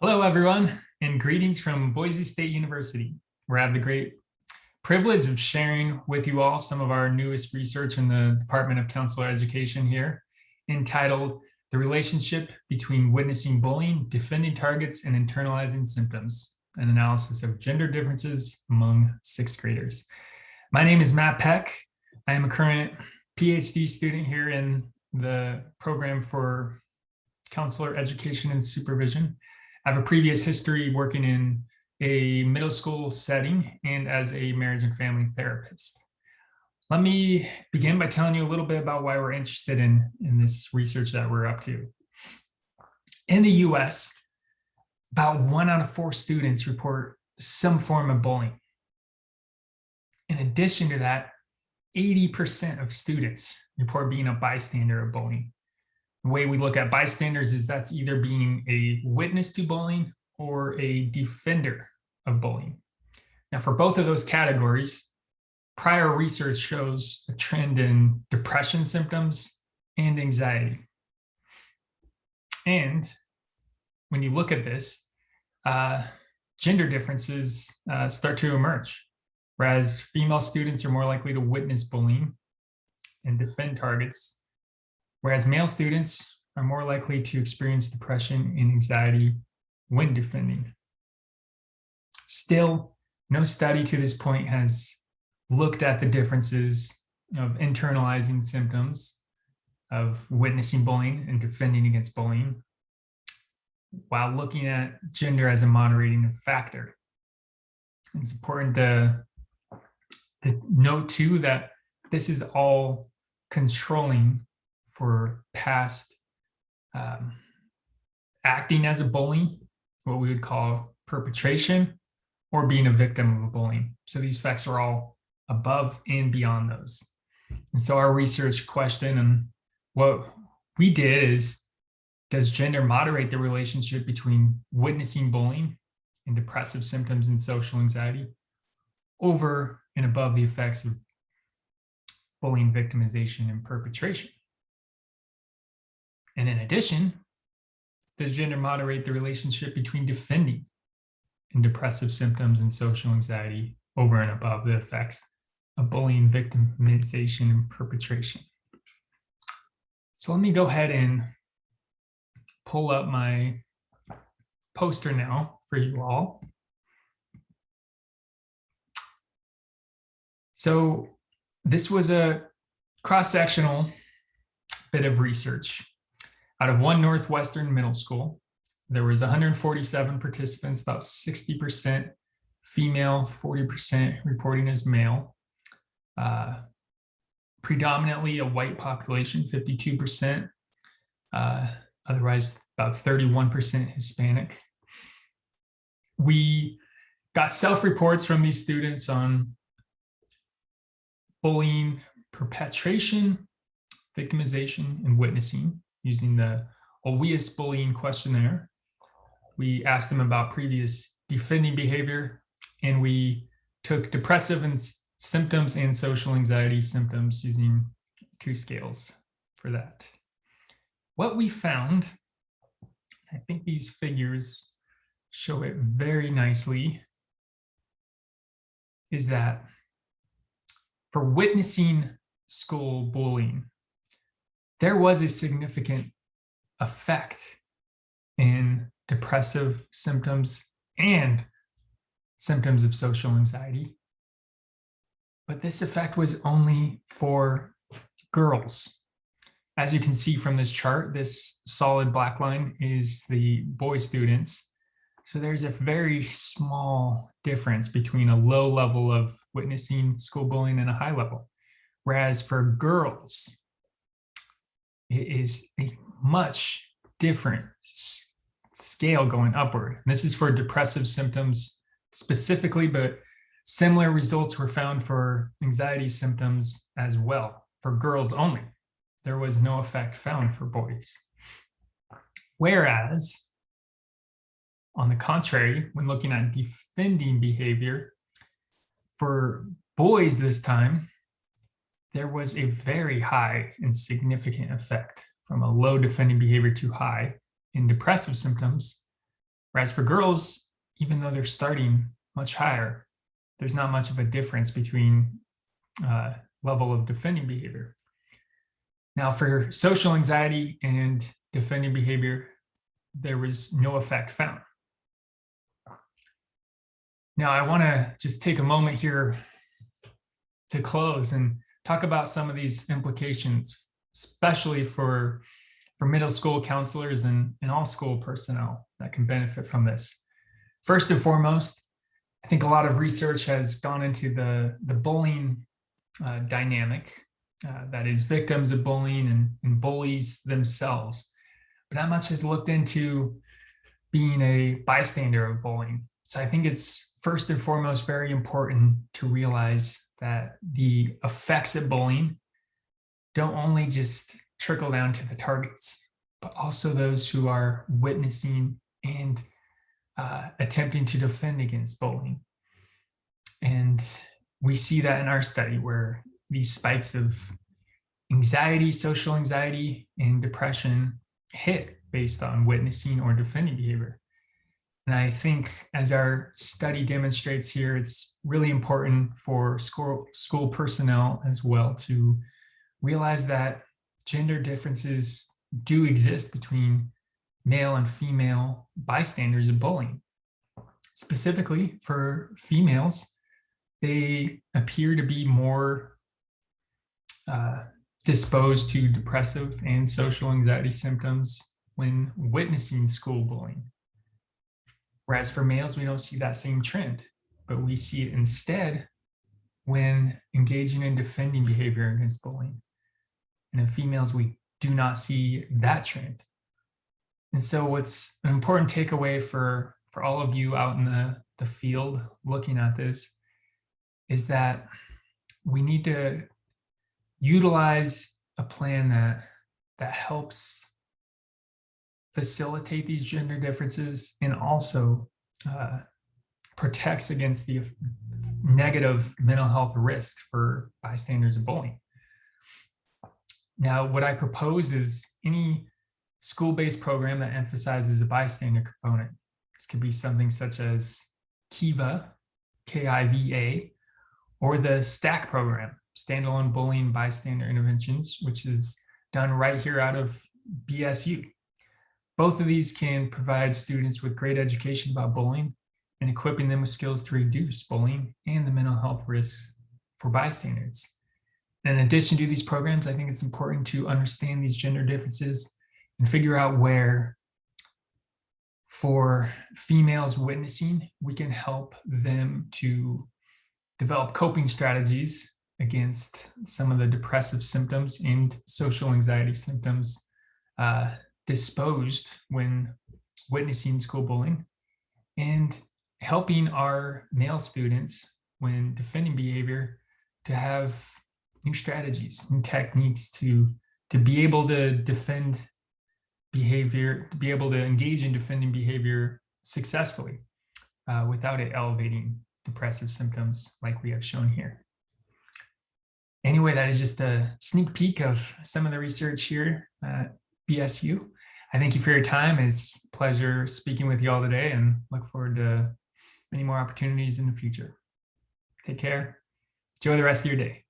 Hello, everyone, and greetings from Boise State University, where I have the great privilege of sharing with you all some of our newest research in the Department of Counselor Education here, entitled The Relationship Between Witnessing Bullying, Defending Targets, and Internalizing Symptoms, an analysis of gender differences among sixth graders. My name is Matt Peck. I am a current PhD student here in the program for Counselor Education and Supervision. I have a previous history working in a middle school setting and as a marriage and family therapist. Let me begin by telling you a little bit about why we're interested in this research that we're up to. In the US, about 1 out of 4 students report some form of bullying. In addition to that, 80% of students report being a bystander of bullying. The way we look at bystanders is that's either being a witness to bullying or a defender of bullying. Now, for both of those categories, prior research shows a trend in depression symptoms and anxiety. And when you look at this, gender differences start to emerge. Whereas female students are more likely to witness bullying and defend targets, whereas male students are more likely to experience depression and anxiety when defending. Still, no study to this point has looked at the differences of internalizing symptoms of witnessing bullying and defending against bullying, while looking at gender as a moderating factor. It's important to note too that this is all controlling for past acting as a bully, what we would call perpetration, or being a victim of a bullying. So these effects are all above and beyond those. And so our research question and what we did is, does gender moderate the relationship between witnessing bullying and depressive symptoms and social anxiety over and above the effects of bullying, victimization, and perpetration? And in addition, does gender moderate the relationship between defending and depressive symptoms and social anxiety over and above the effects of bullying, victimization, and perpetration? So let me go ahead and pull up my poster now for you all. So this was a cross-sectional bit of research. Out of one Northwestern middle school, there was 147 participants, about 60% female, 40% reporting as male. Predominantly a white population, 52%, otherwise about 31% Hispanic. We got self-reports from these students on bullying, perpetration, victimization, and witnessing using the OWIAS bullying questionnaire. We asked them about previous defending behavior, and we took depressive symptoms and social anxiety symptoms using 2 scales for that. What we found, I think these figures show it very nicely, is that for witnessing school bullying, there was a significant effect in depressive symptoms and symptoms of social anxiety. But this effect was only for girls. As you can see from this chart, this solid black line is the boy students. So there's a very small difference between a low level of witnessing school bullying and a high level. Whereas for girls, it is a much different scale going upward. And this is for depressive symptoms specifically, but similar results were found for anxiety symptoms as well, for girls only. There was no effect found for boys. Whereas, on the contrary, when looking at defending behavior, for boys this time, there was a very high and significant effect from a low defending behavior to high in depressive symptoms, Whereas for girls, even though they're starting much higher, there's not much of a difference between level of defending behavior. Now, for social anxiety and defending behavior, there was no effect found. Now, I want to just take a moment here to close and talk about some of these implications, especially for middle school counselors and all school personnel that can benefit from this. First and foremost, I think a lot of research has gone into the bullying dynamic, that is victims of bullying and bullies themselves. But not much has looked into being a bystander of bullying. So I think it's first and foremost very important to realize that the effects of bullying don't only just trickle down to the targets, but also those who are witnessing and attempting to defend against bullying. And we see that in our study where these spikes of anxiety, social anxiety, and depression hit based on witnessing or defending behavior. And I think as our study demonstrates here, it's really important for school personnel as well to realize that gender differences do exist between male and female bystanders of bullying. Specifically for females, they appear to be more disposed to depressive and social anxiety symptoms when witnessing school bullying. Whereas for males, we don't see that same trend, but we see it instead when engaging in defending behavior against bullying. And in females, we do not see that trend. And so what's an important takeaway for all of you out in the field looking at this is that we need to utilize a plan that helps facilitate these gender differences and also protects against the negative mental health risks for bystanders of bullying. Now, what I propose is any school-based program that emphasizes a bystander component. This could be something such as KIVA, K-I-V-A, or the STACK program, Standalone Bullying Bystander Interventions, which is done right here out of BSU. Both of these can provide students with great education about bullying and equipping them with skills to reduce bullying and the mental health risks for bystanders. In addition to these programs, I think it's important to understand these gender differences and figure out where, for females witnessing, we can help them to develop coping strategies against some of the depressive symptoms and social anxiety symptoms disposed when witnessing school bullying, and helping our male students when defending behavior to have new strategies, new techniques to be able to defend behavior, to be able to engage in defending behavior successfully without it elevating depressive symptoms like we have shown here. Anyway, that is just a sneak peek of some of the research here at BSU. I thank you for your time. It's a pleasure speaking with you all today and look forward to many more opportunities in the future. Take care. Enjoy the rest of your day.